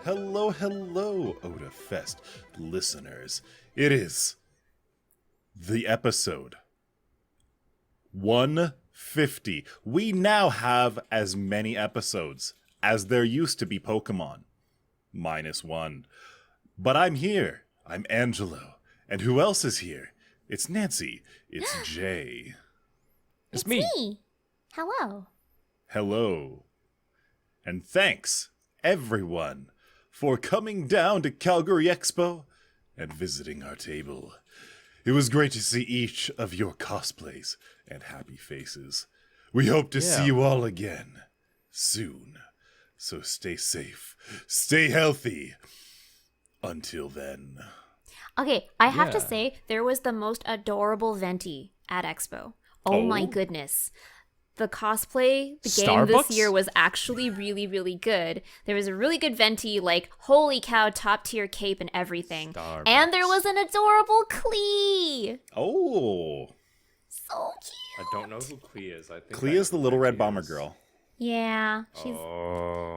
Hello, Otafest listeners. It is the episode 150. We now have as many episodes as there used to be Pokemon. -1. But I'm here. I'm Angelo. And who else is here? It's Nancy. It's Jei. It's me. Hello. Hello. And thanks, everyone, for coming down to Calgary Expo and visiting our table. It was great to see each of your cosplays and happy faces. We hope to see you all again soon. So stay safe, stay healthy. Until then. Okay, I have to say, there was the most adorable venti at Expo. Oh my goodness. The cosplay, the game this year was actually really, really good. There was a really good venti, like, holy cow, top tier cape and everything. Starbucks. And there was an adorable Klee. Oh. So cute. I don't know who Klee is. I think Clea is the little red bomber girl. Yeah, she's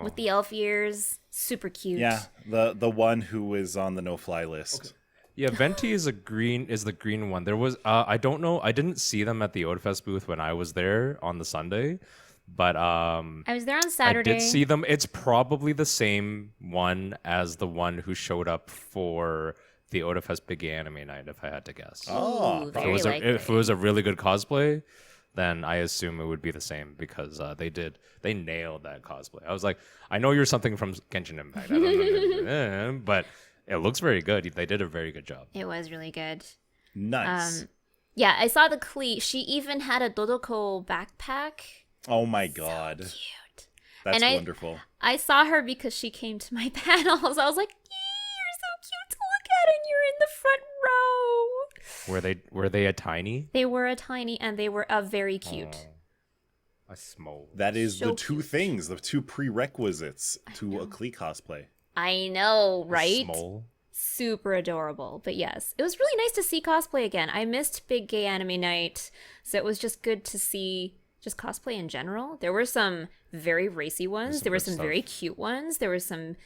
with the elf ears. Super cute. Yeah, the one who is on the no-fly list. Okay. Yeah, Venti is the green one. There was I don't know. I didn't see them at the Otafest booth when I was there on the Sunday, but I was there on Saturday. I did see them. It's probably the same one as the one who showed up for the Otafest Big Anime Night, if I had to guess. Oh, if it was a really good cosplay, then I assume it would be the same because they nailed that cosplay. I was like, I know you're something from Genshin Impact, I don't know, but it looks very good. They did a very good job. It was really good. Nice. Yeah, I saw the Klee. She even had a Dodoko backpack. Oh my god. So cute. That's and wonderful. I saw her because she came to my panels. I was like, you're so cute to look at, and you're in the front row. Were they a tiny? They were a tiny, and they were a very cute. A small. That is So the two cute. things, the two prerequisites to a Klee cosplay. I know, right? Small. Super adorable. But yes, it was really nice to see cosplay again. I missed Big Gay Anime Night, so it was just good to see just cosplay in general. There were some very racy ones. There were some very cute ones. There were some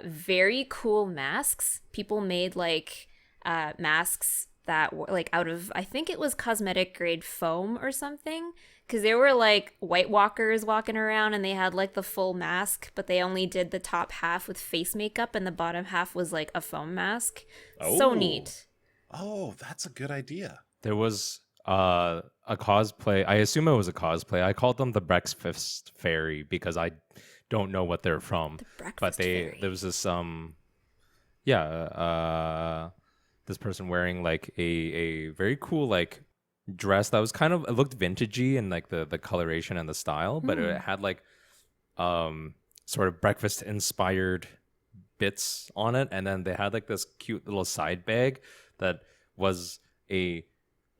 very cool masks. People made like masks that were like out of, I think it was cosmetic grade foam or something. Because there were like White Walkers walking around and they had like the full mask, but they only did the top half with face makeup and the bottom half was like a foam mask. So neat. Oh, that's a good idea. There was a cosplay. I assume it was a cosplay. I called them the Breakfast Fairy because I don't know what they're from. The Breakfast Fairy. There was this this person wearing like a very cool like dress that was kind of, it looked vintagey in like the coloration and the style, but it had like sort of breakfast inspired bits on it, and then they had like this cute little side bag that was a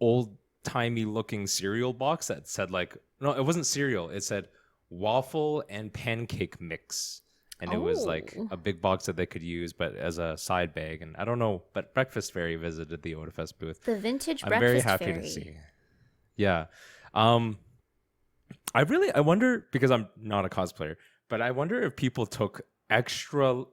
old timey looking cereal box that said like, no, it wasn't cereal, it said waffle and pancake mix. And it was like a big box that they could use, but as a side bag. And I don't know, but Breakfast Fairy visited the Otafest booth. The vintage I'm Breakfast very happy Fairy. to see. Yeah. I wonder, because I'm not a cosplayer, but I wonder if people took extra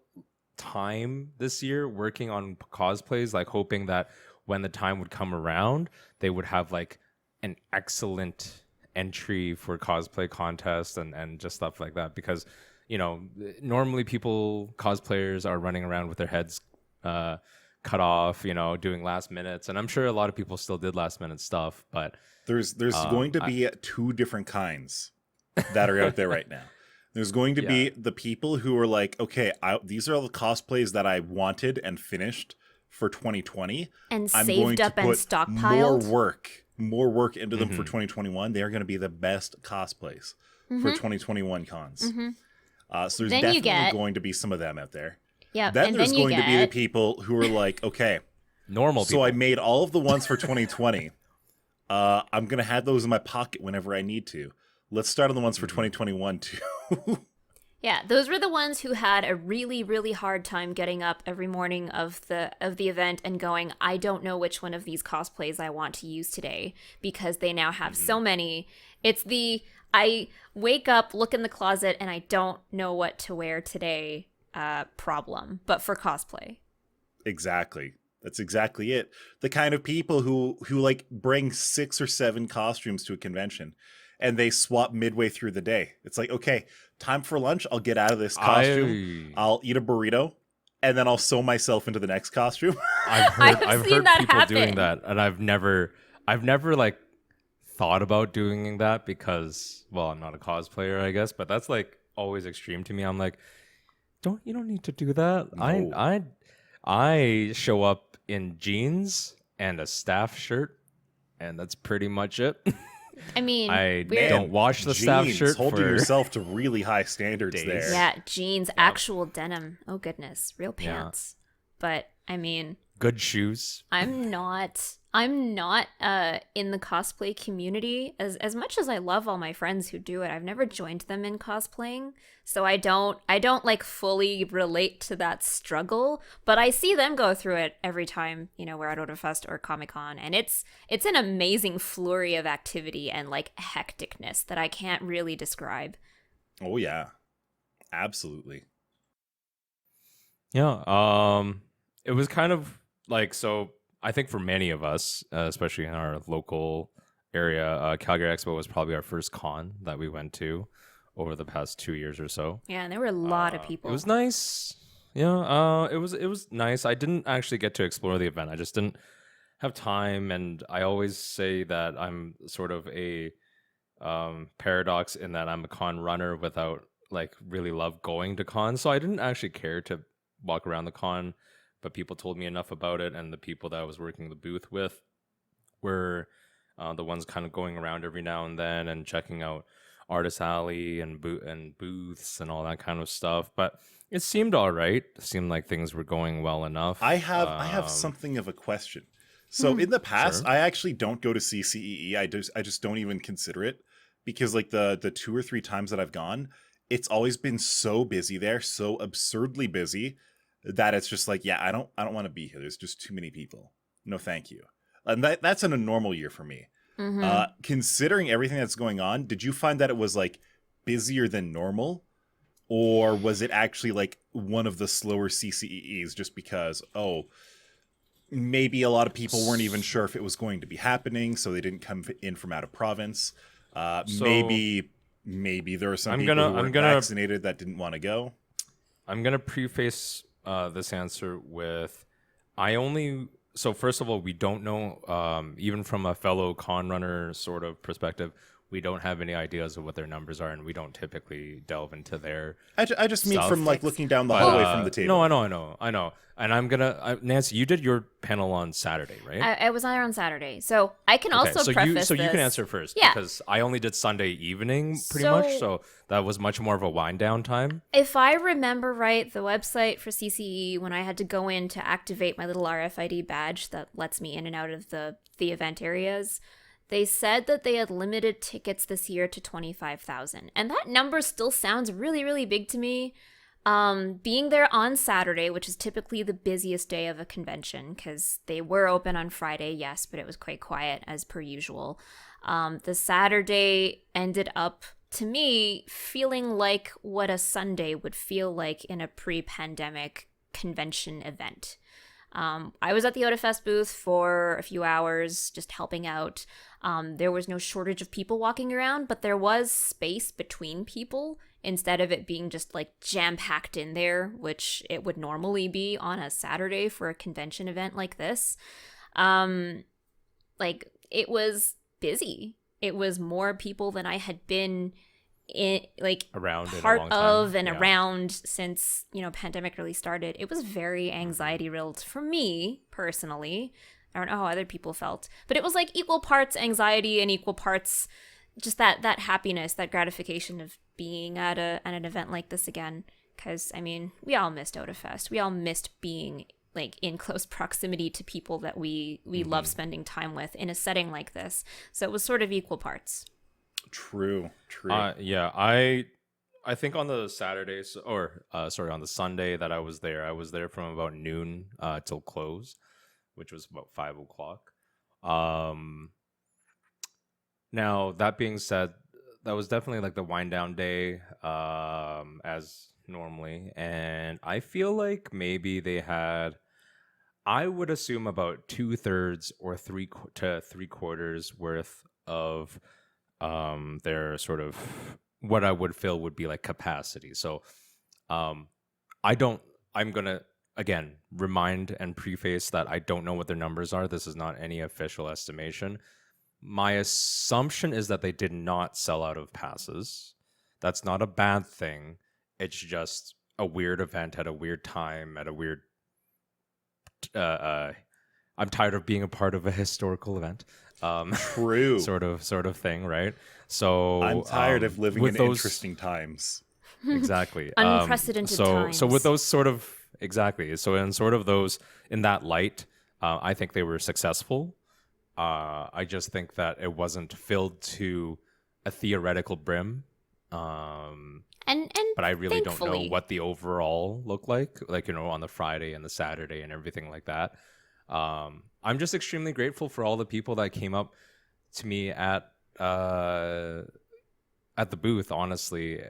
time this year working on cosplays, like hoping that when the time would come around, they would have like an excellent entry for cosplay contests and just stuff like that. Because you know, normally cosplayers are running around with their heads cut off, you know, doing last minutes. And I'm sure a lot of people still did last minute stuff, but There's going to be two different kinds that are out there right now. There's going to be the people who are like, okay, these are all the cosplays that I wanted and finished for 2020. And I'm saved going to up and put stockpiled. more work into them for 2021. They are going to be the best cosplays for 2021 cons. So there's definitely going to be some of them out there. Yeah, Then and there's then going to be the people who are like, okay, normal people. so I made all of the ones for 2020. I'm going to have those in my pocket whenever I need to. Let's start on the ones for 2021 too. Yeah, those were the ones who had a really, really hard time getting up every morning of the event and going, I don't know which one of these cosplays I want to use today because they now have so many. It's I wake up, look in the closet, and I don't know what to wear today problem, but for cosplay. Exactly. That's exactly it. The kind of people who like bring 6 or 7 costumes to a convention and they swap midway through the day. It's like, okay, time for lunch. I'll get out of this costume. I'll eat a burrito and then I'll sew myself into the next costume. I've heard that people happen. doing that, and I've never like thought about doing that because, well, I'm not a cosplayer, I guess, but that's like always extreme to me. I'm like, you don't need to do that. No. I show up in jeans and a staff shirt, and that's pretty much it. I mean, I we're- don't wash the staff Jeans, shirt holding for yourself to really high standards days. there. yeah, jeans, actual denim. Oh goodness, real pants. But I mean, good shoes. I'm not in the cosplay community as much as I love all my friends who do it. I've never joined them in cosplaying, so I don't like fully relate to that struggle, but I see them go through it every time, we're at Otafest or Comic-Con, and it's an amazing flurry of activity and like hecticness that I can't really describe. Oh yeah. Absolutely. Yeah. It was kind of like, so I think for many of us, especially in our local area, Calgary Expo was probably our first con that we went to over the past 2 years or so. Yeah, and there were a lot of people. It was nice. Yeah, it was nice. I didn't actually get to explore the event. I just didn't have time, and I always say that I'm sort of a paradox in that I'm a con runner without like really love going to cons. So I didn't actually care to walk around the con, but people told me enough about it, and the people that I was working the booth with were the ones kind of going around every now and then and checking out Artist Alley and booths and all that kind of stuff. But it seemed all right. It seemed like things were going well enough. I have something of a question. So in the past, sure. I actually don't go to CCEE. I just don't even consider it, because like the 2 or 3 times that I've gone, it's always been so busy there, so absurdly busy, that it's just like, yeah, I don't want to be here. There's just too many people. No, thank you. And that's in a normal year for me. Mm-hmm. Considering everything that's going on, did you find that it was like busier than normal, or was it actually like one of the slower CCEEs just because, maybe a lot of people weren't even sure if it was going to be happening, so they didn't come in from out of province? Maybe there were some people who weren't vaccinated that didn't want to go. I'm gonna preface this answer with, so first of all, we don't know, even from a fellow con runner sort of perspective, we don't have any ideas of what their numbers are, and we don't typically delve into their I just mean stuff. from like looking down the hallway from the table. No, I know. And I'm gonna, Nancy, you did your panel on Saturday, right? I was there on Saturday, so I can Okay, also so preface you this. can answer first, Yeah. because I only did Sunday evening pretty So- much, so that was much more of a wind down time. If I remember right, the website for CCE, when I had to go in to activate my little RFID badge that lets me in and out of the event areas, they said that they had limited tickets this year to 25,000. And that number still sounds really, really big to me. Being there on Saturday, which is typically the busiest day of a convention, because they were open on Friday, yes, but it was quite quiet as per usual. The Saturday ended up, to me, feeling like what a Sunday would feel like in a pre-pandemic convention event. I was at the Otafest booth for a few hours, just helping out. There was no shortage of people walking around, but there was space between people instead of it being just like jam-packed in there, which it would normally be on a Saturday for a convention event like this. Like, it was busy. It was more people than I had been Around in a part long time. of and Yeah. around since pandemic really started. It was very anxiety riddled for me personally. I don't know how other people felt, but it was like equal parts anxiety and equal parts just that happiness, that gratification of being at an event like this again. Because I mean, we all missed Otafest. We all missed being like in close proximity to people that we love spending time with in a setting like this. So it was sort of equal parts. True. Yeah, I think on the Saturdays, or on the Sunday that I was there from about noon till close, which was about 5:00. Now that being said, that was definitely like the wind down day. As normally, and I feel like maybe they had, I would assume about 2/3 or 3/4 worth of their sort of what I would feel would be like capacity. So I'm gonna again remind and preface that I don't know what their numbers are. This is not any official estimation. My assumption is that they did not sell out of passes. That's not a bad thing. It's just a weird event at a weird time at a weird I'm tired of being a part of a historical event. True. sort of thing, right? So I'm tired of living in those interesting times. exactly Unprecedented times. So with those sort of exactly, so in sort of those in that light, I think they were successful. I just think that it wasn't filled to a theoretical brim. And But I really don't know thankfully- what the overall looked like, on the Friday and the Saturday and everything like that. I'm just extremely grateful for all the people that came up to me at the booth, honestly.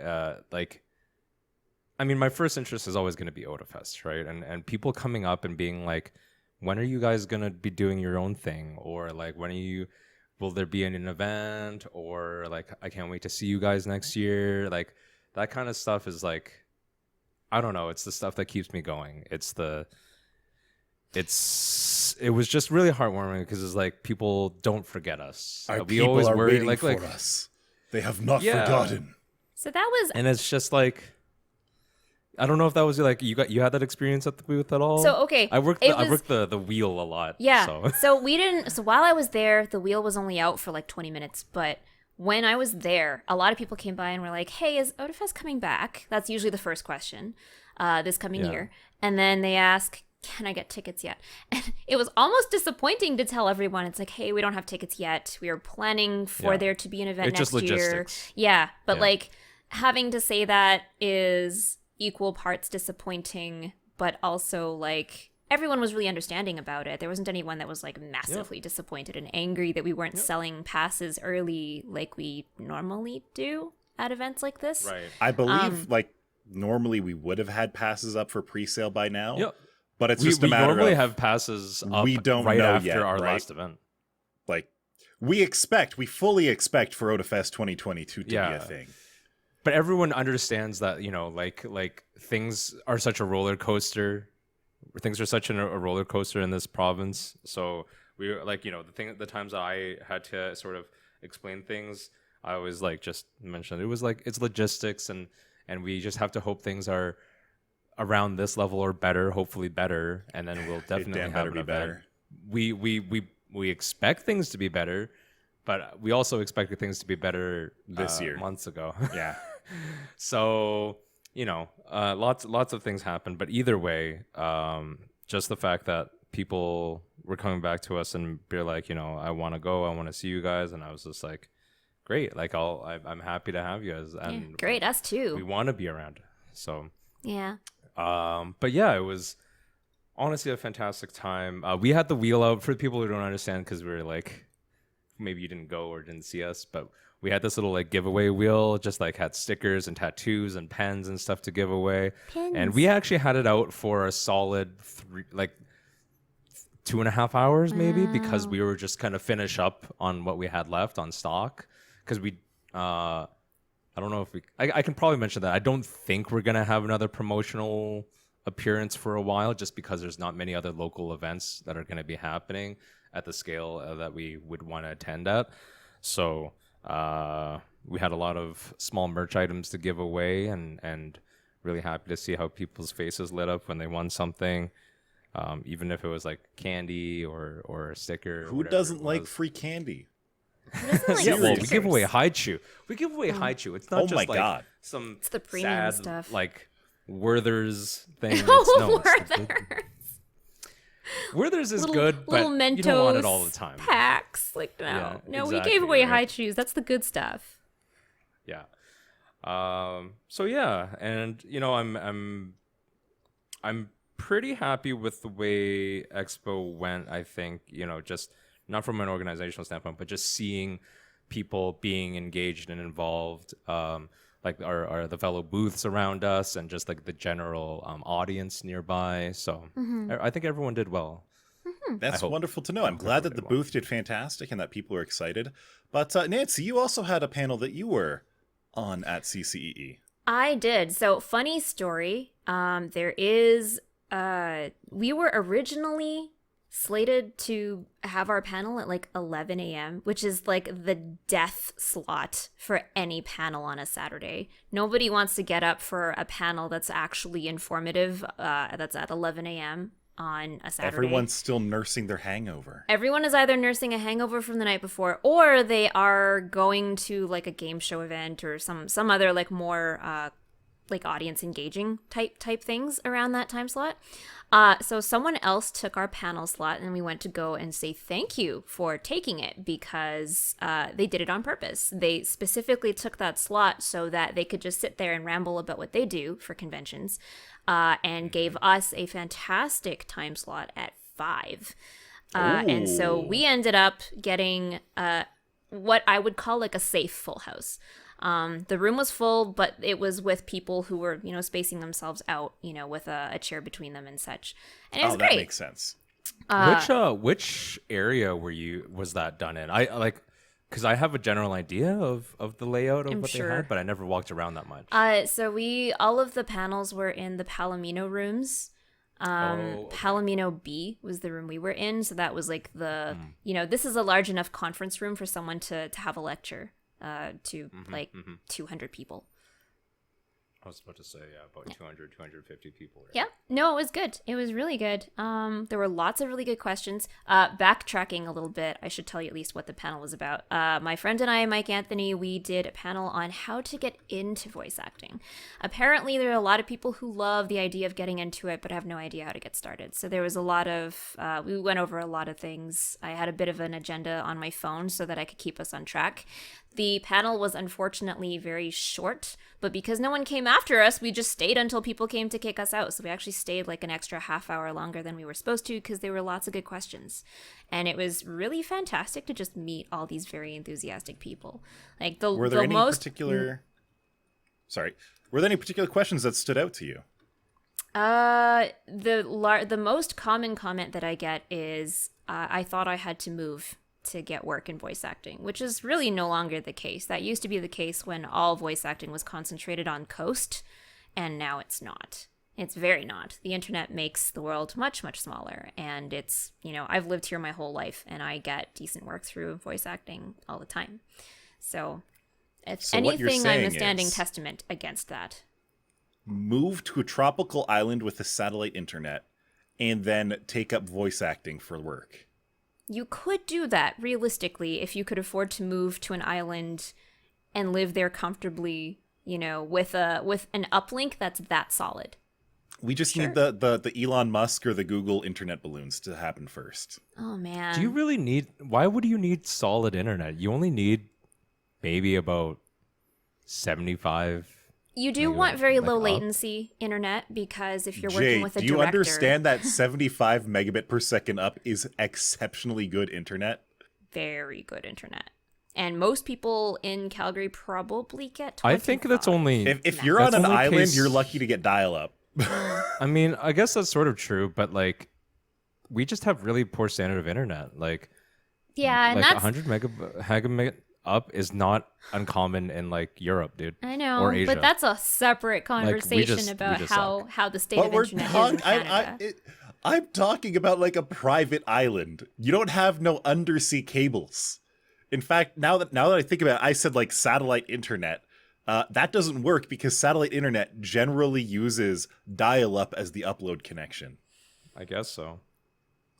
I mean, my first interest is always going to be Otafest, right? And people coming up and being like, when are you guys going to be doing your own thing? Or like, will there be an event? Or like, I can't wait to see you guys next year. Like, that kind of stuff is like, I don't know. It's the stuff that keeps me going. It was just really heartwarming because it's like people don't forget us. Our We people always are worry waiting like for us. They have not Yeah. forgotten. So that was and it's just like I don't know if that was like you had that experience at the booth at all. So, okay, I worked it I was- worked the wheel a lot. Yeah. So. So we didn't. So while I was there, the wheel was only out for like 20 minutes. But when I was there, a lot of people came by and were like, "Hey, is Otafest coming back?" That's usually the first question. This coming Yeah. year, and then they ask, "Can I get tickets yet?" And it was almost disappointing to tell everyone. It's like, "Hey, we don't have tickets yet. We are planning for Yeah. there to be an event It's next just year." logistics. Yeah, but Yeah. like having to say that is equal parts disappointing, but also like everyone was really understanding about it. There wasn't anyone that was like massively disappointed and angry that we weren't selling passes early like we normally do at events like this. Right. I believe, normally we would have had passes up for pre-sale by now. Yep. But it's We just a matter normally of, have passes up we don't right know after yet, our right? last event. like, we fully expect for Otafest 2022 to be Yeah. a thing. But everyone understands that, like things are such a roller coaster. Things are such a roller coaster in this province. So we were like, the times that I had to sort of explain things, I always like just mentioned it was like it's logistics and we just have to hope things are around this level or better, hopefully better, and then we'll definitely damn have better an be event. better. We expect things to be better, but we also expected things to be better This year. months ago. Yeah. So, lots of things happened, but either way, just the fact that people were coming back to us and be like, I want to go, I want to see you guys, and I was just like, great, like I'm happy to have you guys, Yeah, and great, us we too. want to be around. So, Yeah. but yeah, it was honestly a fantastic time. We had the wheel out for people who don't understand because we were like, maybe you didn't go or didn't see us, but we had this little like giveaway wheel, just like had stickers and tattoos and pens and stuff to give away. And we actually had it out for a solid 2.5 hours maybe because we were just kind of finish up on what we had left on stock because we I don't know if I can probably mention that I don't think we're gonna have another promotional appearance for a while just because there's not many other local events that are going to be happening at the scale that we would want to attend at. So we had a lot of small merch items to give away and really happy to see how people's faces lit up when they won something, even if it was like candy or a sticker. Who doesn't like free candy? Like Yeah, well, we stickers. give away Haichu. We give away Haichu. It's not Oh just my like God. some It's the premium sad, stuff. like Werther's thing. Oh, It's the good- Werther's. Werther's is Little, good, but little Mentos you don't want it all the time. packs. Like, no. Yeah, No, we exactly, gave away right? high chews. That's the good stuff. Yeah. So yeah, and I'm pretty happy with the way Expo went. I think just not from an organizational standpoint, but just seeing people being engaged and involved. like our the fellow booths around us and just like the general audience nearby. So I think everyone did well. That's hope- wonderful to know. I'm glad that the everyone did well. booth did fantastic and that people are excited. But Nancy, you also had a panel that you were on at CCEE. I did. So, funny story. There is. We were originally slated to have our panel at like 11 a.m., which is like the death slot for any panel on a Saturday. Nobody wants to get up for a panel that's actually informative. That's at 11 a.m. on a Saturday. Everyone's still nursing their hangover. Everyone is either nursing a hangover from the night before, or they are going to like a game show event or some other like more like audience engaging type things around that time slot. So someone else took our panel slot, and we went to go and say thank you for taking it because they did it on purpose. They specifically took that slot so that they could just sit there and ramble about what they do for conventions, and gave us a fantastic time slot at 5. And so we ended up getting what I would call like a safe full house. The room was full, but it was with people who were, spacing themselves out, with a chair between them and such. And it was great. That makes sense. Which area was that done in? I like, because I have a general idea of the layout of what they had, but I never walked around that much. So all of the panels were in the Palomino rooms. Palomino B was the room we were in. So that was like this is a large enough conference room for someone to have a lecture. To 200 people. I was about to say, about 200, 250 people. Right? Yeah. No, it was good. It was really good. There were lots of really good questions. Backtracking a little bit, I should tell you at least what the panel was about. My friend and I, Mike Anthony, we did a panel on how to get into voice acting. Apparently, there are a lot of people who love the idea of getting into it, but have no idea how to get started. So there was a lot of, we went over a lot of things. I had a bit of an agenda on my phone so that I could keep us on track. The panel was unfortunately very short, but because no one came after us, we just stayed until people came to kick us out. So we actually stayed like an extra half hour longer than we were supposed to because there were lots of good questions. And it was really fantastic to just meet all these very enthusiastic people. Like Were there any particular questions that stood out to you? The most common comment that I get is, I thought I had to move to get work in voice acting, which is really no longer the case. That used to be the case when all voice acting was concentrated on coast, and now it's not. It's very not. The internet makes the world much, much smaller, and it's, I've lived here my whole life, and I get decent work through voice acting all the time. So, if anything, I'm a standing testament against that. Move to a tropical island with a satellite internet, and then take up voice acting for work. You could do that, realistically, if you could afford to move to an island and live there comfortably, with an uplink that's that solid. We just need the Elon Musk or the Google internet balloons to happen first. Oh, man. Do you really why would you need solid internet? You only need maybe about 75. You do want very low latency internet because if you're working with a director... do you understand that 75 megabit per second up is exceptionally good internet? Very good internet. And most people in Calgary probably get 25. I think that's only... If you're on an island, you're lucky to get dial-up. I mean, I guess that's sort of true, but like, we just have really poor standard of internet. Like, yeah, and like that's... 100 megabit up is not uncommmed in like Europe, dude. I know, or Asia. But that's a separate conversation about how the state of internet is in Canada. I'm talking about like a private island. You don't have no undersea cables. In fact, now that I think about it, I said like satellite internet. That doesn't work because satellite internet generally uses dial-up as the upload connection. I guess so.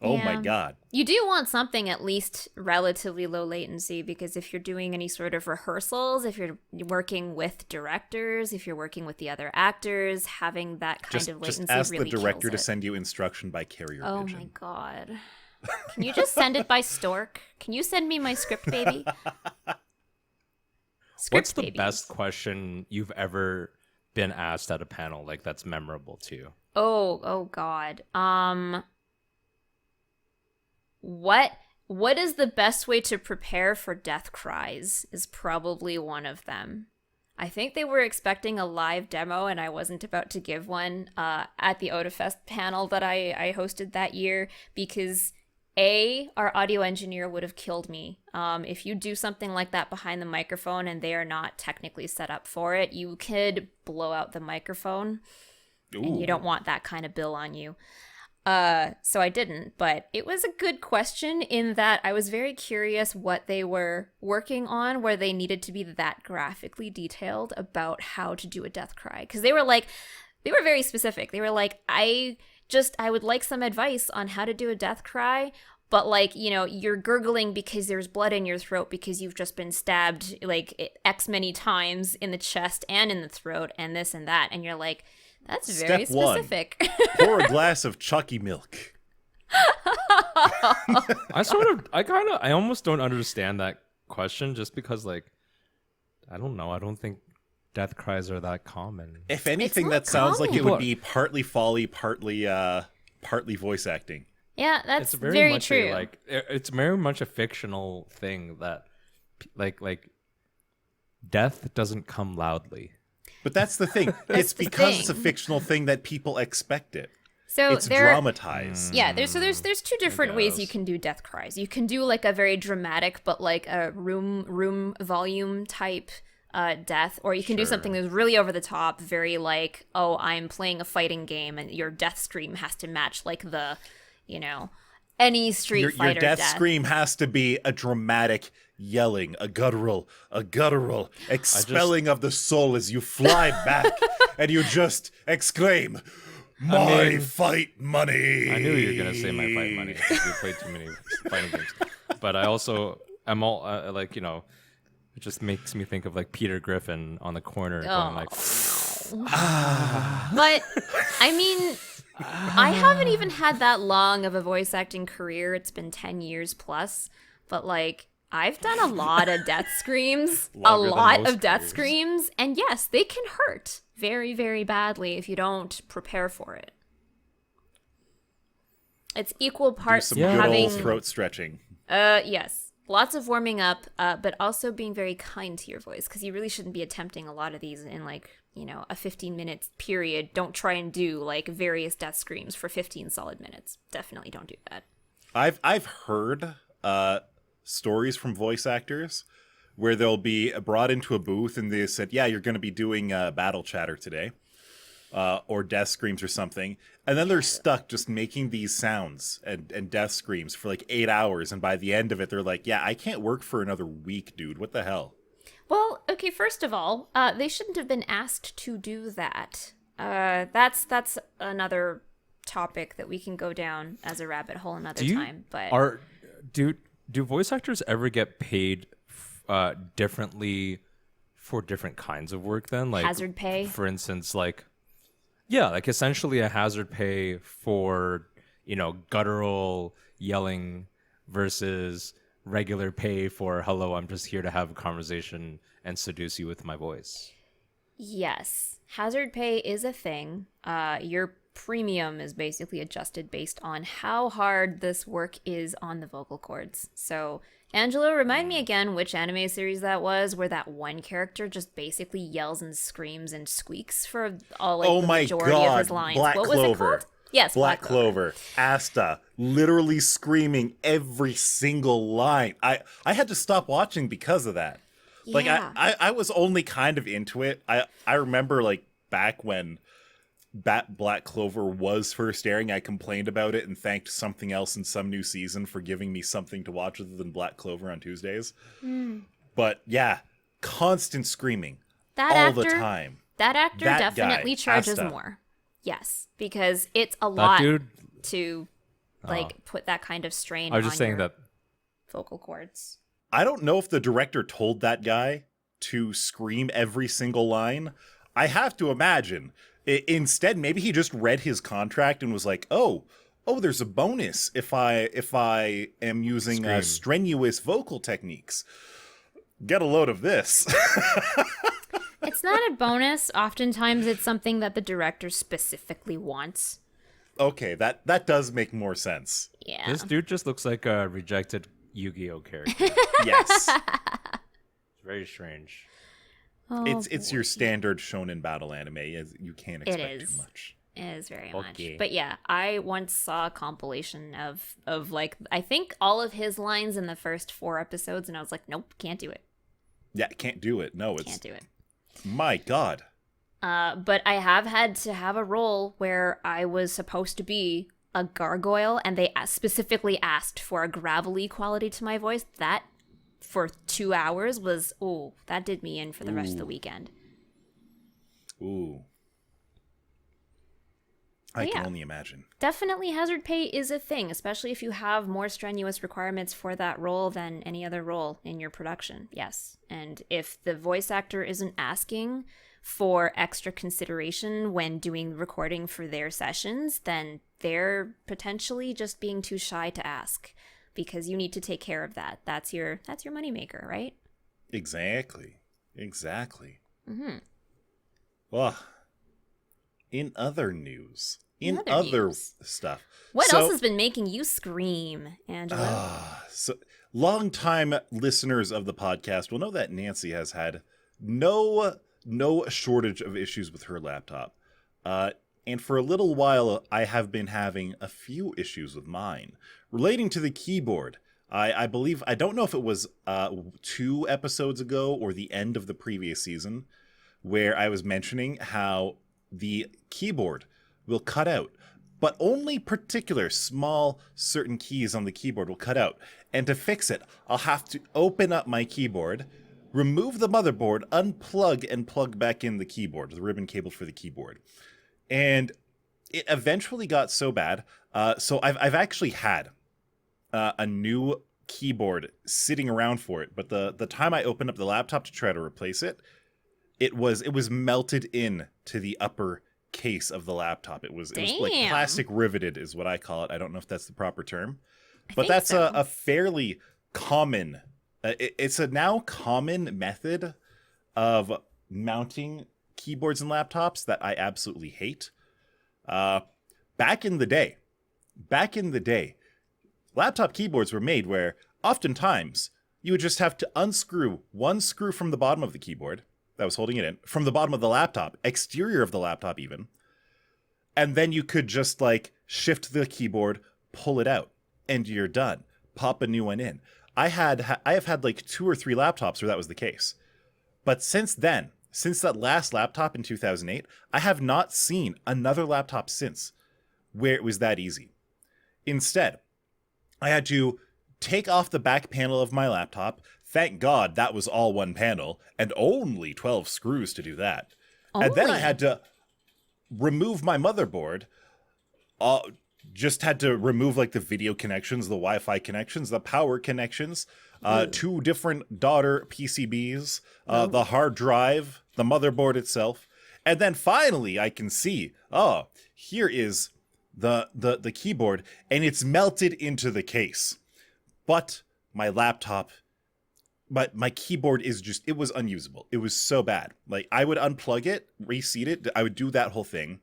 Oh my God. You do want something at least relatively low latency because if you're doing any sort of rehearsals, if you're working with directors, if you're working with the other actors, having that kind of latency just ask really the director to kills it. send you instruction by carrier pigeon. Oh my God. Can you just send it by Stork? Can you send me my script, baby? What's the best question you've ever been asked at a panel, like that's memorable to you? Oh God. What is the best way to prepare for death cries is probably one of them. I think they were expecting a live demo, and I wasn't about to give one at the Otafest panel that I hosted that year because our audio engineer would have killed me. If you do something like that behind the microphone and they are not technically set up for it, you could blow out the microphone. Ooh. And you don't want that kind of bill on you. So I didn't, but it was a good question in that I was very curious what they were working on, where they needed to be that graphically detailed about how to do a death cry. Because they were very specific. They were like, I would like some advice on how to do a death cry, but like, you're gurgling because there's blood in your throat because you've just been stabbed like X many times in the chest and in the throat and this and that. And you're like, that's very specific. Pour a glass of Chucky milk. I almost don't understand that question just because, like, I don't know. I don't think death cries are that common. If anything, that sounds like it would be partly folly, partly voice acting. Yeah, that's it's very much true. It's very much a fictional thing that, like, death doesn't come loudly. But that's the thing. It's because it's a fictional thing that people expect it. So it's dramatized. Yeah, there's two different ways you can do death cries. You can do like a very dramatic, but like a room volume type death, or you can do something that's really over the top, very like, oh, I'm playing a fighting game, and your death scream has to match like the, any Street Fighter your death scream has to be a dramatic yelling, a guttural expelling of the soul as you fly back and you just exclaim, fight money. I knew you were gonna say my fight money because we played too many fighting games. But I also am all it just makes me think of like Peter Griffin on the corner going like, But I mean, I haven't even had that long of a voice acting career. It's been 10 years plus, but like, I've done a lot of death screams, screams, and yes, they can hurt very, very badly if you don't prepare for it. It's equal parts do some having good old throat stretching. Yes, lots of warming up, but also being very kind to your voice, because you really shouldn't be attempting a lot of these in like, a 15-minute period. Don't try and do like various death screams for 15 solid minutes. Definitely don't do that. I've heard stories from voice actors where they'll be brought into a booth and they said, yeah, you're going to be doing battle chatter today, or death screams or something. And then they're stuck just making these sounds and death screams for like 8 hours. And by the end of it, they're like, yeah, I can't work for another week, dude. What the hell? Well, okay, first of all, they shouldn't have been asked to do that. That's another topic that we can go down as a rabbit hole another time. But do voice actors ever get paid differently for different kinds of work then? Like hazard pay? For instance, like essentially a hazard pay for, guttural yelling versus regular pay for, hello, I'm just here to have a conversation and seduce you with my voice. Yes. Hazard pay is a thing. Your premium is basically adjusted based on how hard this work is on the vocal cords. So, Angelo, remind me again which anime series that was where that one character just basically yells and screams and squeaks for all the majority of his lines. Black what Clover. was it called? Yes, Black Clover. Asta, literally screaming every single line. I had to stop watching because of that. Yeah. Like I was only kind of into it. I remember like back when Black Clover was first airing, I complained about it and thanked something else in some new season for giving me something to watch other than Black Clover on Tuesdays. But yeah, constant screaming all the time. That actor definitely guy, charges Asta. more. Yes, because it's a lot dude, to put that kind of strain I was on just saying your that vocal cords. I don't know if the director told that guy to scream every single line. I have to imagine. Instead, maybe he just read his contract and was like, oh, there's a bonus if I am using strenuous vocal techniques. Get a load of this. It's not a bonus. Oftentimes it's something that the director specifically wants. Okay, that does make more sense. Yeah. this dude just looks like a rejected Yu-Gi-Oh character. Yes. It's very strange. Oh, It's your boy. standard shonen battle anime. You can't expect too is. much. It is very Okay. much. But yeah, I once saw a compilation of like I think all of his lines in the first 4 episodes, and I was like, nope, can't do it. Yeah, can't do it. No, Can't do it. my God. But I have had to have a role where I was supposed to be a gargoyle, and they specifically asked for a gravelly quality to my voice. That for 2 hours was that did me in for the rest of the weekend. Ooh. But I yeah. can only imagine. Definitely hazard pay is a thing, especially if you have more strenuous requirements for that role than any other role in your production. Yes. And if the voice actor isn't asking for extra consideration when doing recording for their sessions, then they're potentially just being too shy to ask, because you need to take care of that. That's your moneymaker, right? Exactly. Mm-hmm. Well, in other news, in other other news. stuff. What So- else has been making you scream, Angelo? So, longtime listeners of the podcast will know that Nancy has had no shortage of issues with her laptop. And for a little while, I have been having a few issues with mine relating to the keyboard. I believe, I don't know if it was 2 episodes ago or the end of the previous season, where I was mentioning how the keyboard will cut out, but only particular small certain keys on the keyboard will cut out. And to fix it, I'll have to open up my keyboard, remove the motherboard, unplug and plug back in the keyboard, the ribbon cable for the keyboard. And it eventually got so bad. So I've actually had a new keyboard sitting around for it. But the time I opened up the laptop to try to replace it, it was melted in to the upper case of the laptop. It was like Damn. plastic riveted is what I call it. I don't know if that's the proper term, but think that's so. a fairly common. It's a now common method of mounting keyboards and laptops that I absolutely hate. Back in the day, laptop keyboards were made where oftentimes you would just have to unscrew one screw from the bottom of the keyboard that was holding it in, from the bottom of the laptop, exterior of the laptop even, and then you could just like shift the keyboard, pull it out, and you're done. Pop a new one in. I have had like 2 or 3 laptops where that was the case. But since then, since that last laptop in 2008, I have not seen another laptop since where it was that easy. Instead, I had to take off the back panel of my laptop. Thank God that was all one panel, and only 12 screws to do that. And then I Only? had to remove my motherboard. Just had to remove like the video connections, the Wi-Fi connections, the power connections, 2 different daughter PCBs, the hard drive, the motherboard itself. And then finally I can see, here is the keyboard, and it's melted into the case. But my laptop, my keyboard is just, it was unusable. It was so bad. Like I would unplug it, reseat it. I would do that whole thing,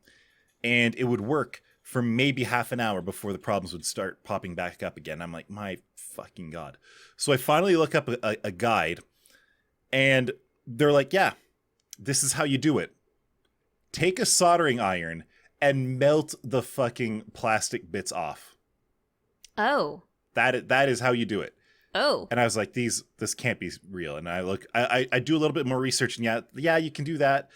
and it would work for maybe half an hour before the problems would start popping back up again. I'm like, my fucking God. So I finally look up a guide, and they're like, yeah, this is how you do it. Take a soldering iron and melt the fucking plastic bits off. Oh. That is how you do it. Oh. And I was like, this can't be real. And I do a little bit more research, and yeah, you can do that.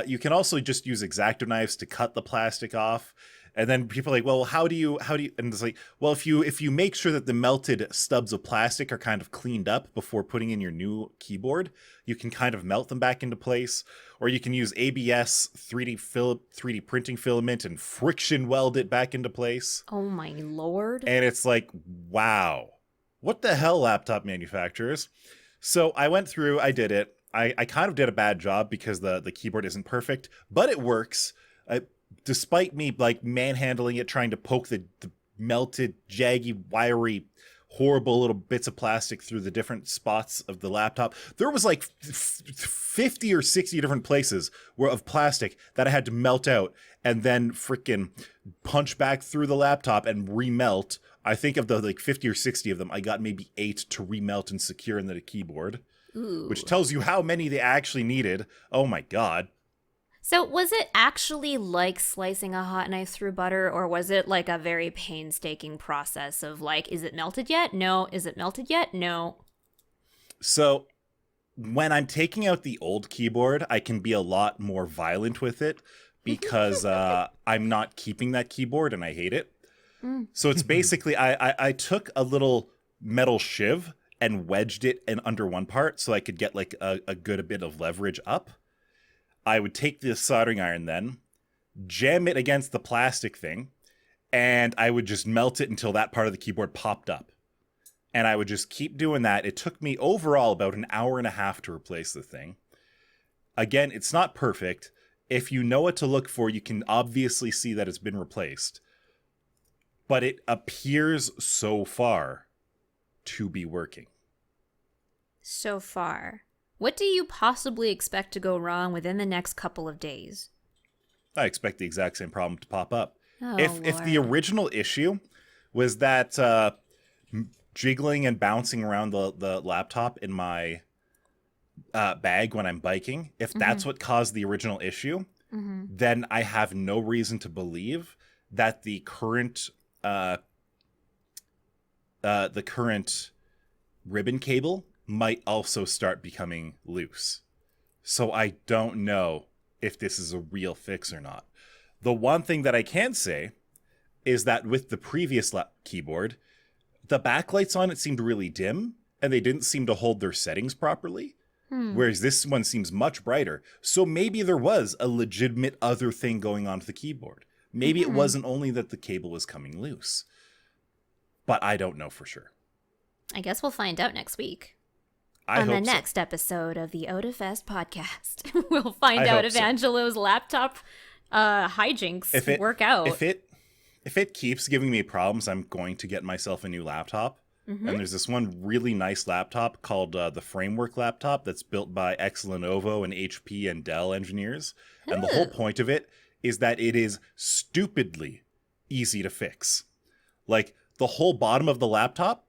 You can also just use X-Acto knives to cut the plastic off. And then people are like, well, how do you, and it's like, well, if you make sure that the melted stubs of plastic are kind of cleaned up before putting in your new keyboard, you can kind of melt them back into place. Or you can use ABS 3D printing filament and friction weld it back into place. Oh my lord. And it's like, wow, what the hell, laptop manufacturers? So I went through, I did it. I kind of did a bad job because the keyboard isn't perfect, but it works. Despite me like manhandling it, trying to poke the melted, jaggy, wiry, horrible little bits of plastic through the different spots of the laptop, there was like 50 or 60 different places of plastic that I had to melt out and then freaking punch back through the laptop and remelt. I think of the like 50 or 60 of them, I got maybe 8 to remelt and secure into the keyboard. Ooh. which tells you how many they actually needed. Oh my god. So was it actually like slicing a hot knife through butter, or was it like a very painstaking process of like, is it melted yet? No. Is it melted yet? No. So when I'm taking out the old keyboard, I can be a lot more violent with it because I'm not keeping that keyboard and I hate it. So it's basically, I took a little metal shiv and wedged it in under one part so I could get like a good bit of leverage up. I would take the soldering iron then, jam it against the plastic thing, and I would just melt it until that part of the keyboard popped up. And I would just keep doing that. It took me overall about an hour and a half to replace the thing. Again, it's not perfect. If you know what to look for, you can obviously see that it's been replaced. But it appears so far to be working. So far. What do you possibly expect to go wrong within the next couple of days? I expect the exact same problem to pop up. Oh, If the Lord. original issue was that jiggling and bouncing around the laptop in my bag when I'm biking, if that's what caused the original issue, then I have no reason to believe that the current ribbon cable might also start becoming loose. So I don't know if this is a real fix or not. The one thing that I can say is that with the previous keyboard, the backlights on it seemed really dim, and they didn't seem to hold their settings properly. Whereas this one seems much brighter. So maybe there was a legitimate other thing going on with the keyboard. Maybe it wasn't only that the cable was coming loose. But I don't know for sure. I guess we'll find out next week. I On the hope so. next episode of the Otafest podcast, we'll find I out hope if so. Angelo's laptop hijinks work out. If it keeps giving me problems, I'm going to get myself a new laptop. And there's this one really nice laptop called the Framework laptop that's built by Lenovo and HP and Dell engineers. And the whole point of it is that it is stupidly easy to fix. Like, the whole bottom of the laptop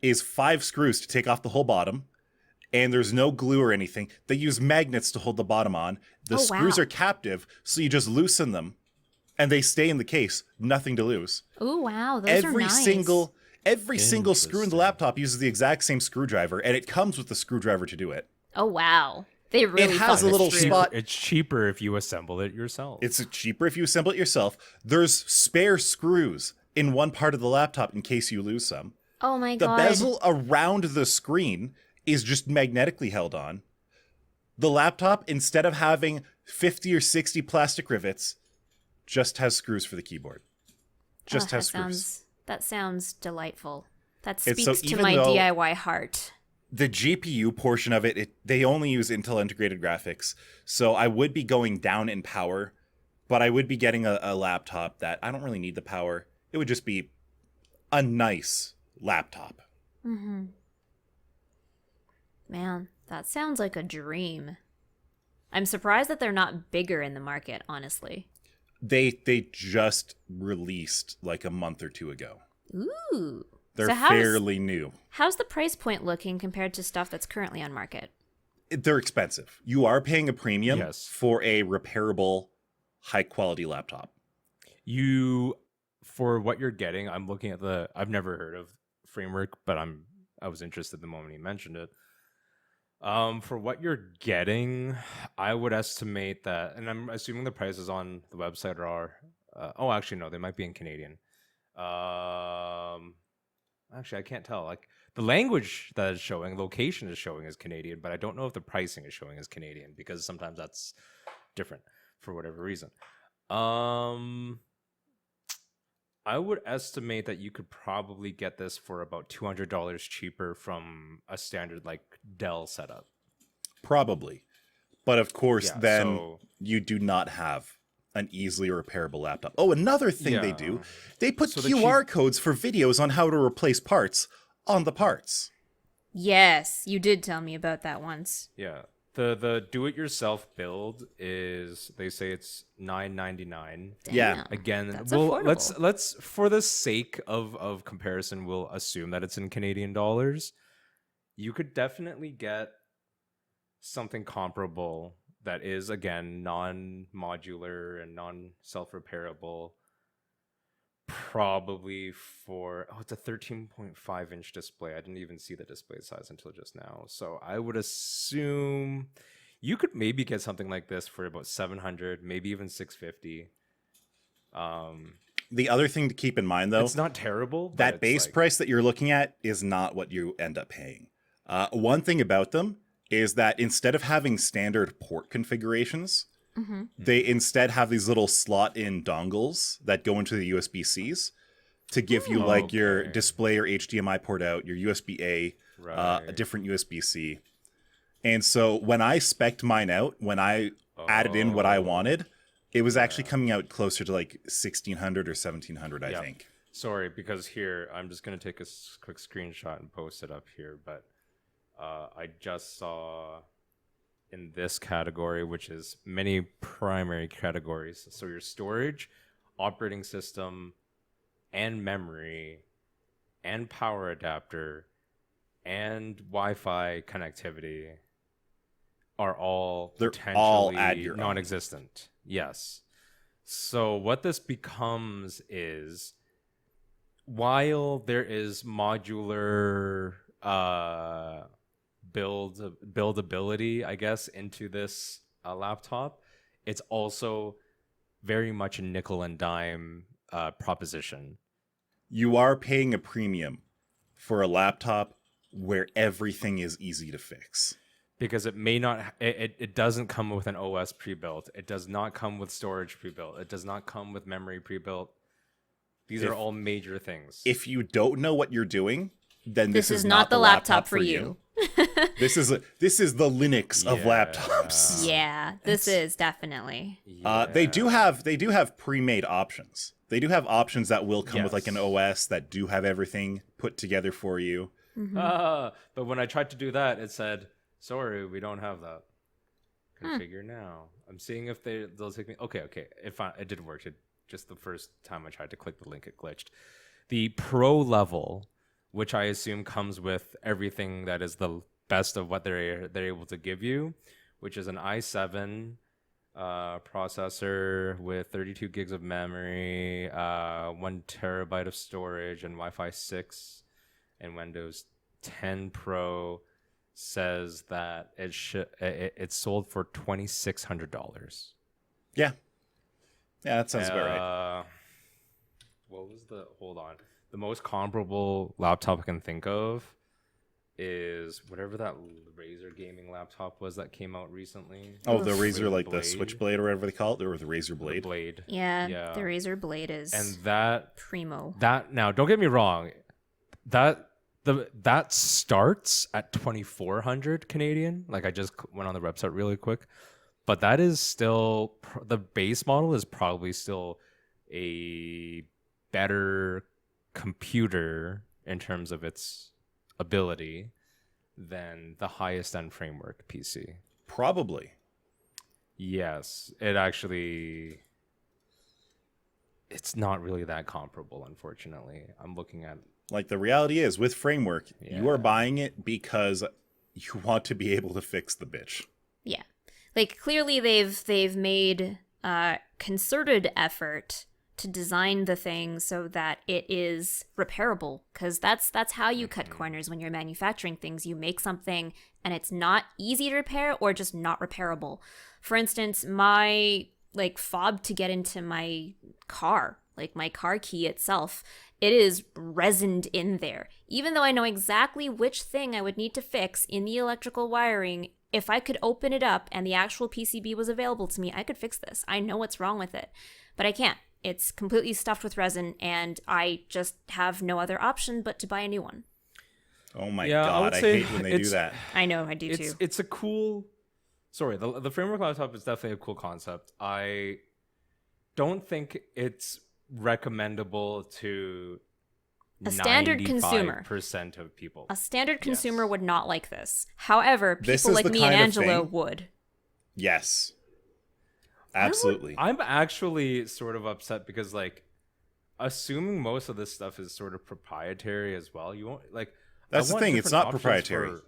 is 5 screws to take off the whole bottom. And there's no glue or anything. They use magnets to hold the bottom on. The screws are captive, so you just loosen them. And they stay in the case. Nothing to lose. Oh, wow. Those are nice. Every single screw in the laptop uses the exact same screwdriver, and it comes with the screwdriver to do it. Oh, wow. They really It has thought a little this through. spot. It's cheaper if you assemble it yourself. It's cheaper if you assemble it yourself. There's spare screws in one part of the laptop in case you lose some. Oh, my The God. bezel around the screen is just magnetically held on. The laptop, instead of having 50 or 60 plastic rivets, just has screws for the keyboard. Just has screws. That sounds delightful. That It's speaks so to even my though- DIY heart. The GPU portion of it, they only use Intel integrated graphics. So I would be going down in power, but I would be getting a laptop that I don't really need the power. It would just be a nice laptop. Man, that sounds like a dream. I'm surprised that they're not bigger in the market, honestly. They just released like a month or two ago. Ooh. They're So fairly new. How's the price point looking compared to stuff that's currently on market? They're expensive. You are paying a premium Yes. for a repairable, high-quality laptop. For what you're getting, I'm looking at I've never heard of Framework, but I was interested the moment you mentioned it. For what you're getting, I would estimate that, and I'm assuming the prices on the website are, actually no, they might be in Canadian. Actually, I can't tell. Like, the language that is showing, location is showing as Canadian, but I don't know if the pricing is showing as Canadian because sometimes that's different for whatever reason. I would estimate that you could probably get this for about $200 cheaper from a standard like Dell setup. Probably. But of course, Yeah, then so- you do not have an easily repairable laptop. Oh, another thing they Yeah. do, they put So the QR codes for videos on how to replace parts on the parts. Yes, you did tell me about that once. Yeah. The do-it-yourself build is, they say it's $9.99. Yeah. Damn, Again, that's well, affordable. let's for the sake of comparison, we'll assume that it's in Canadian dollars. You could definitely get something comparable that is, again, non-modular and non-self-repairable, probably for, it's a 13.5 inch display. I didn't even see the display size until just now. So I would assume you could maybe get something like this for about 700, maybe even 650. The other thing to keep in mind, though, it's not terrible. But that base price that you're looking at is not what you end up paying. One thing about them is that instead of having standard port configurations, they instead have these little slot-in dongles that go into the USB-Cs to give you like your display or HDMI port out, your USB-A, a different USB-C. And so when I spec'd mine out, when I added in what I wanted, it was actually coming out closer to like 1600 or 1700, I think. Sorry, because here, I'm just going to take a quick screenshot and post it up here, but I just saw in this category, which is many primary categories. So your storage, operating system, and memory, and power adapter, and Wi-Fi connectivity are all potentially non-existent. Yes. So what this becomes is, while there is modular buildability, I guess, into this laptop, it's also very much a nickel and dime proposition. You are paying a premium for a laptop where everything is easy to fix. Because it may not, it doesn't come with an OS pre-built. It does not come with storage pre-built. It does not come with memory pre-built. These are all major things. If you don't know what you're doing, then this is not the laptop for you. This is the Linux of laptops. Yeah, this is definitely. They do have pre-made options. They do have options that will come with like an OS that do have everything put together for you. But when I tried to do that, it said, "Sorry, we don't have that. Configure now." I'm seeing if they'll take me. Okay. It did work. Just the first time I tried to click the link, it glitched. The pro level, which I assume comes with everything that is the best of what they're able to give you, which is an i7 processor with 32 gigs of memory, 1 terabyte of storage, and Wi-Fi 6, and Windows 10 Pro, says that it's sold for $2,600. Yeah, that sounds about right. What was hold on. The most comparable laptop I can think of is whatever that Razer gaming laptop was that came out recently. Oh, the Razer, like the Switchblade or whatever they call it, or the Razer Blade. Yeah, the Razer Blade is primo. That, now, don't get me wrong, that starts at 2,400 Canadian. Like, I just went on the website really quick, but that is still the base model is probably still a better computer in terms of its ability than the highest end framework PC. Probably. Yes, it's not really that comparable, unfortunately. I'm looking at, like, the reality is with framework, you are buying it because you want to be able to fix the bitch. Yeah. Like, clearly they've made concerted effort to design the thing so that it is repairable, because that's how you cut corners when you're manufacturing things. You make something and it's not easy to repair or just not repairable. For instance, my fob to get into my car, like my car key itself, it is resined in there. Even though I know exactly which thing I would need to fix in the electrical wiring, if I could open it up and the actual PCB was available to me, I could fix this. I know what's wrong with it, but I can't. It's completely stuffed with resin, and I just have no other option but to buy a new one. Oh my God, I hate when they do that. I know, I do too. It's a cool... Sorry, the framework laptop is definitely a cool concept. I don't think it's recommendable to a standard consumer. 95% of people. A standard consumer would not like this. However, people like me and Angelo would. Yes. Absolutely. I'm actually sort of upset because, like, assuming most of this stuff is sort of proprietary as well, you won't, like... That's the thing, it's not proprietary.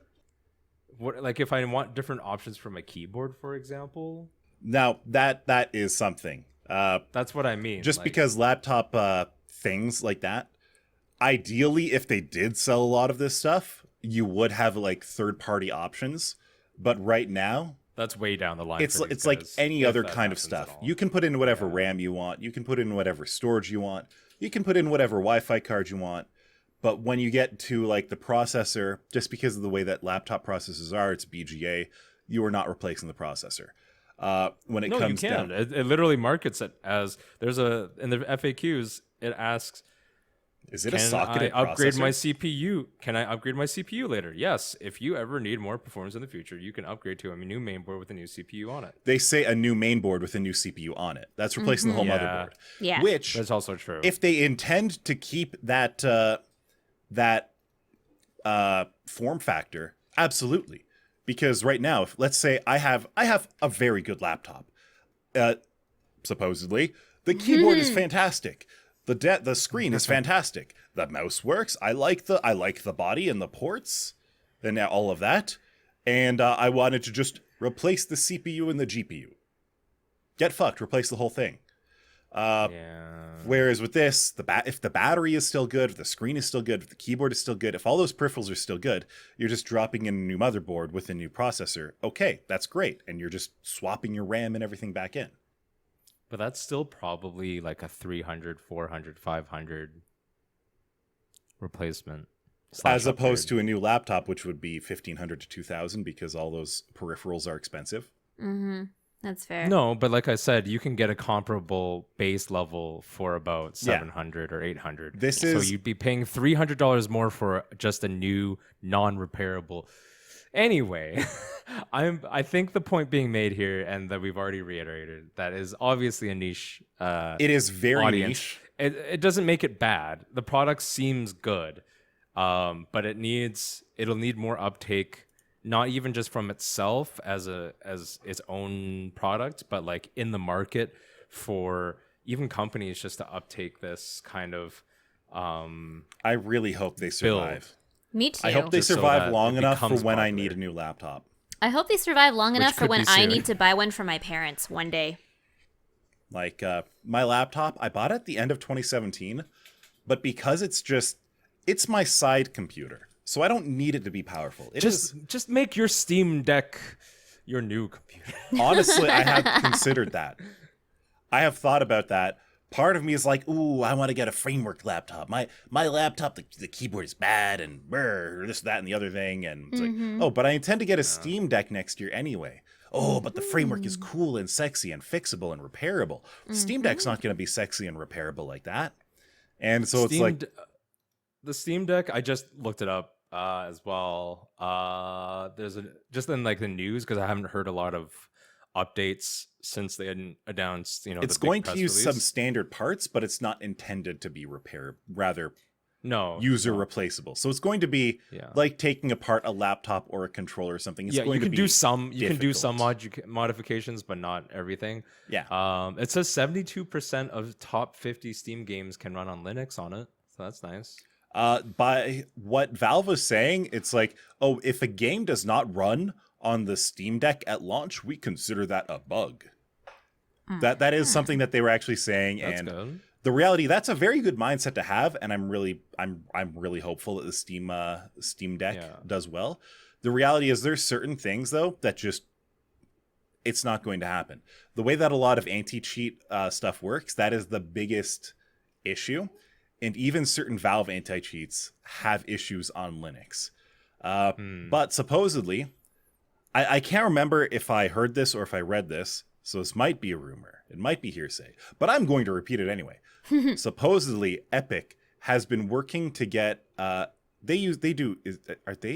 What, like, if I want different options for my keyboard, for example? Now, that is something. That's what I mean. Just like, because laptop things like that, ideally, if they did sell a lot of this stuff, you would have like third-party options. But right now, that's way down the line. it's for these it's like guys, any if other that kind of happens at stuff. all. You can put in whatever RAM you want. You can put in whatever storage you want. You can put in whatever Wi-Fi card you want. But when you get to like the processor, just because of the way that laptop processors are, it's BGA. You are not replacing the processor. When it No, comes you can. down, It literally markets it as there's a in the FAQs. It asks, is it a "Can I socketed upgrade my processor? CPU? Can I upgrade my CPU later?" Yes. If you ever need more performance in the future, you can upgrade to a new mainboard with a new CPU on it. They say a new main board with a new CPU on it. That's replacing the whole Yeah. motherboard. Yeah. Which, That's also true. if they intend to keep that form factor, absolutely. Because right now, if let's say I have a very good laptop, supposedly the keyboard is fantastic, the screen is fantastic, the mouse works. I like the body and the ports, and all of that, and I wanted to just replace the CPU and the GPU. Get fucked. Replace the whole thing. yeah. Whereas with this, if the battery is still good, if the screen is still good, if the keyboard is still good, if all those peripherals are still good, you're just dropping in a new motherboard with a new processor. Okay, that's great. And you're just swapping your RAM and everything back in. But that's still probably like a 300, 400, 500 replacement. As opposed to a new laptop, which would be 1,500 to 2,000 because all those peripherals are expensive. Mm-hmm. That's fair. No, but like I said, you can get a comparable base level for about 700 or 800. So you'd be paying $300 more for just a new non-repairable. Anyway, I think the point being made here, and that we've already reiterated, that is obviously a niche. It is very audience. niche. It doesn't make it bad. The product seems good, but it'll need more uptake. Not even just from itself as its own product, but like in the market for even companies just to uptake this kind of. I really hope they survive. Me too. I hope they Just so survive that long it enough for becomes when I popular. need a new laptop. I hope they survive long enough for could when be I soon. need to buy one for my parents one day. Like my laptop, I bought it at the end of 2017, but because it's my side computer, so I don't need it to be powerful. Just make your Steam Deck your new computer. Honestly, I have considered that. I have thought about that. Part of me is like, ooh, I want to get a framework laptop. My laptop, the keyboard is bad and this, that, and the other thing. And it's like, oh, but I intend to get a Steam Deck next year anyway. Oh, but the framework is cool and sexy and fixable and repairable. The Steam Deck's not going to be sexy and repairable like that. And so it's like... The Steam Deck, I just looked it up as well. There's just in like the news, because I haven't heard a lot of updates since they hadn't announced, it's the big going to press use some release. standard parts, but it's not intended to be rather No, user replaceable. So it's going to be like taking apart a laptop or a controller or something. It's going you to can be do some difficult. modifications, but not everything. Yeah. It says 72% of top 50 Steam games can run on Linux on it, so that's nice. By what Valve is saying, it's like, oh, if a game does not run on the Steam Deck at launch, we consider that a bug. That is something that they were actually saying, That's and good. the reality, that's a very good mindset to have, and I'm really hopeful that the Steam Deck does well. The reality is there's certain things though that just it's not going to happen. The way that a lot of anti-cheat stuff works, that is the biggest issue. And even certain Valve anti-cheats have issues on Linux. But supposedly, I can't remember if I heard this or if I read this, so this might be a rumor. It might be hearsay, but I'm going to repeat it anyway. Supposedly, Epic has been working to get... are they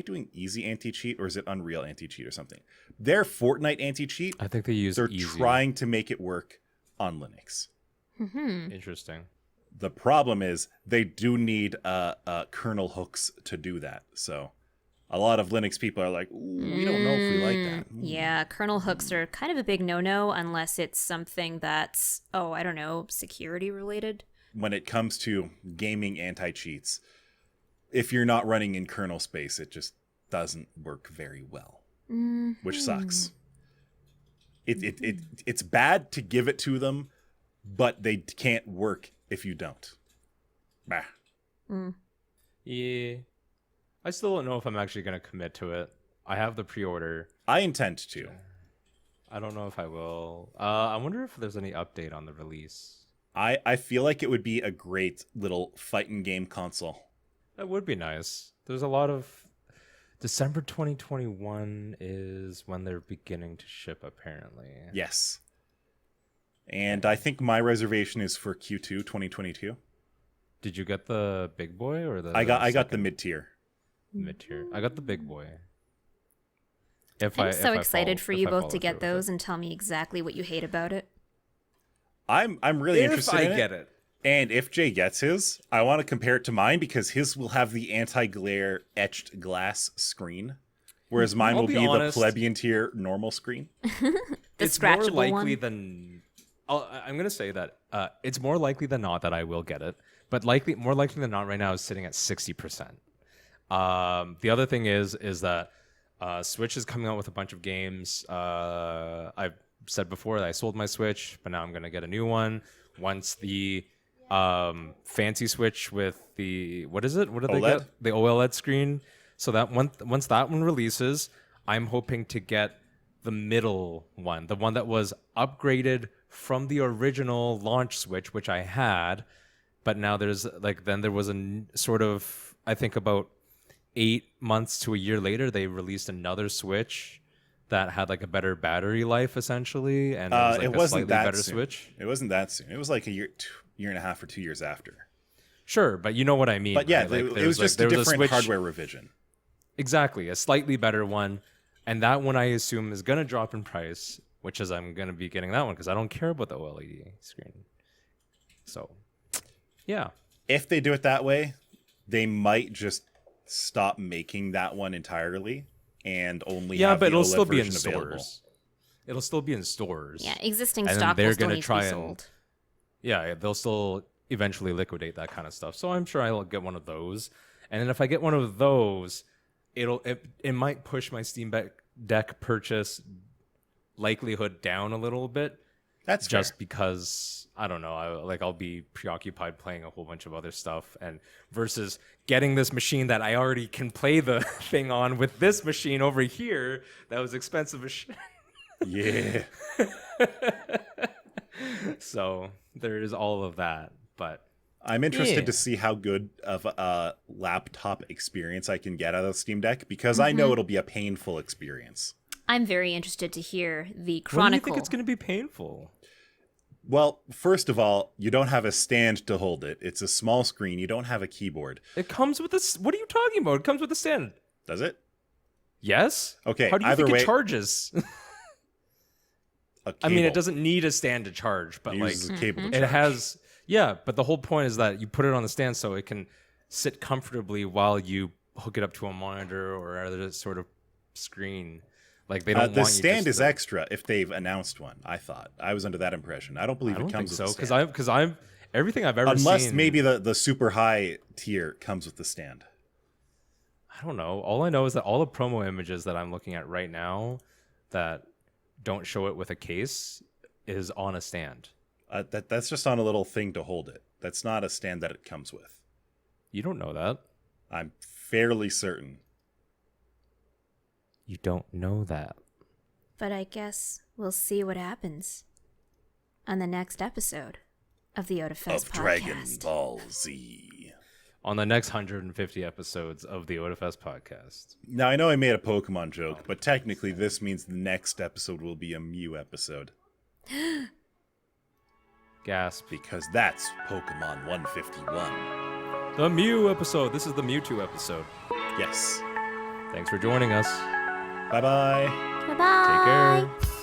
doing easy anti-cheat, or is it Unreal anti-cheat or something? Their Fortnite anti-cheat, I think they're trying to make it work on Linux. Interesting. The problem is they do need kernel hooks to do that. So a lot of Linux people are like, ooh, we don't know if we like that. Yeah, kernel hooks are kind of a big no-no unless it's something that's, I don't know, security related. When it comes to gaming anti-cheats, if you're not running in kernel space, it just doesn't work very well. which sucks. It's bad to give it to them, but they can't work if you don't. Bah. Yeah. I still don't know if I'm actually going to commit to it. I have the pre-order. I intend to. I don't know if I will. I wonder if there's any update on the release. I feel like it would be a great little fighting game console. That would be nice. There's a lot of... December 2021 is when they're beginning to ship, apparently. Yes. And I think my reservation is for Q2 2022. Did you get the big boy or the... I got the mid-tier. Mid-tier. I got the big boy. I'm so excited for you both to get those and tell me exactly what you hate about it. I'm really interested in it. If I get it. And if Jay gets his, I want to compare it to mine because his will have the anti-glare etched glass screen, whereas mine will be the plebeian tier normal screen. It's scratchable more likely one? than... I'm going to say that it's more likely than not that I will get it, but more likely than not right now is sitting at 60%. The other thing is that Switch is coming out with a bunch of games. I've said before that I sold my Switch, but now I'm going to get a new one. Once the fancy Switch with the... What is it? What did they get? The OLED screen. So that once that one releases, I'm hoping to get the middle one. The one that was upgraded from the original launch Switch, which I had. But now there's then there was a sort of, I think about 8 months to a year later, they released another Switch that had a better battery life essentially, and it wasn't a slightly that better soon. Switch. It wasn't that soon. It was like a year and a half or 2 years after. Sure, but you know what I mean. But yeah, right? it was just a different hardware revision. Exactly, a slightly better one, and that one I assume is gonna drop in price, which is I'm gonna be getting that one because I don't care about the OLED screen. So, yeah. If they do it that way, they might just stop making that one entirely and only have but the it'll OLED still be in version available. stores. It'll still be in stores. Yeah, existing And then stock they're will still gonna need to try be and- sold. Yeah, they'll still eventually liquidate that kind of stuff. So I'm sure I'll get one of those. And then if I get one of those, it might push my Steam Deck purchase likelihood down a little bit. That's just fair. because I don't know, I'll be preoccupied playing a whole bunch of other stuff, and versus getting this machine that I already can play the thing on with this machine over here that was expensive as shit. Yeah. So there is all of that, but I'm interested to see how good of a laptop experience I can get out of the Steam Deck because I know it'll be a painful experience. I'm very interested to hear the Why chronicle. do you think it's going to be painful? Well, first of all, you don't have a stand to hold it. It's a small screen. You don't have a keyboard. It comes with this. What are you talking about? It comes with a stand. Does it? Yes. Okay, How do you either think way- it charges? A I mean, cable. it doesn't need a stand to charge, but It uses a cable to it charge. has. Yeah, but the whole point is that you put it on the stand so it can sit comfortably while you hook it up to a monitor or other sort of screen. Like they don't want the you stand just is to- extra if they've announced one. I thought I was under that impression. I don't believe I don't it comes think so with a because stand. I'm everything I've ever Unless seen. maybe the super high tier comes with the stand. I don't know. All I know is that all the promo images that I'm looking at right now that don't show it with a case is on a stand. That's just on a little thing to hold it. That's not a stand that it comes with. You don't know that. I'm fairly certain. You don't know that. But I guess we'll see what happens on the next episode of the Otafest Of Dragon podcast. Ball Z. On the next 150 episodes of the Otafest podcast. Now, I know I made a Pokemon joke, but technically this means the next episode will be a Mew episode. Gasp. Because that's Pokemon 151. The Mew episode. This is the Mewtwo episode. Yes. Thanks for joining us. Bye-bye. Bye-bye. Take care.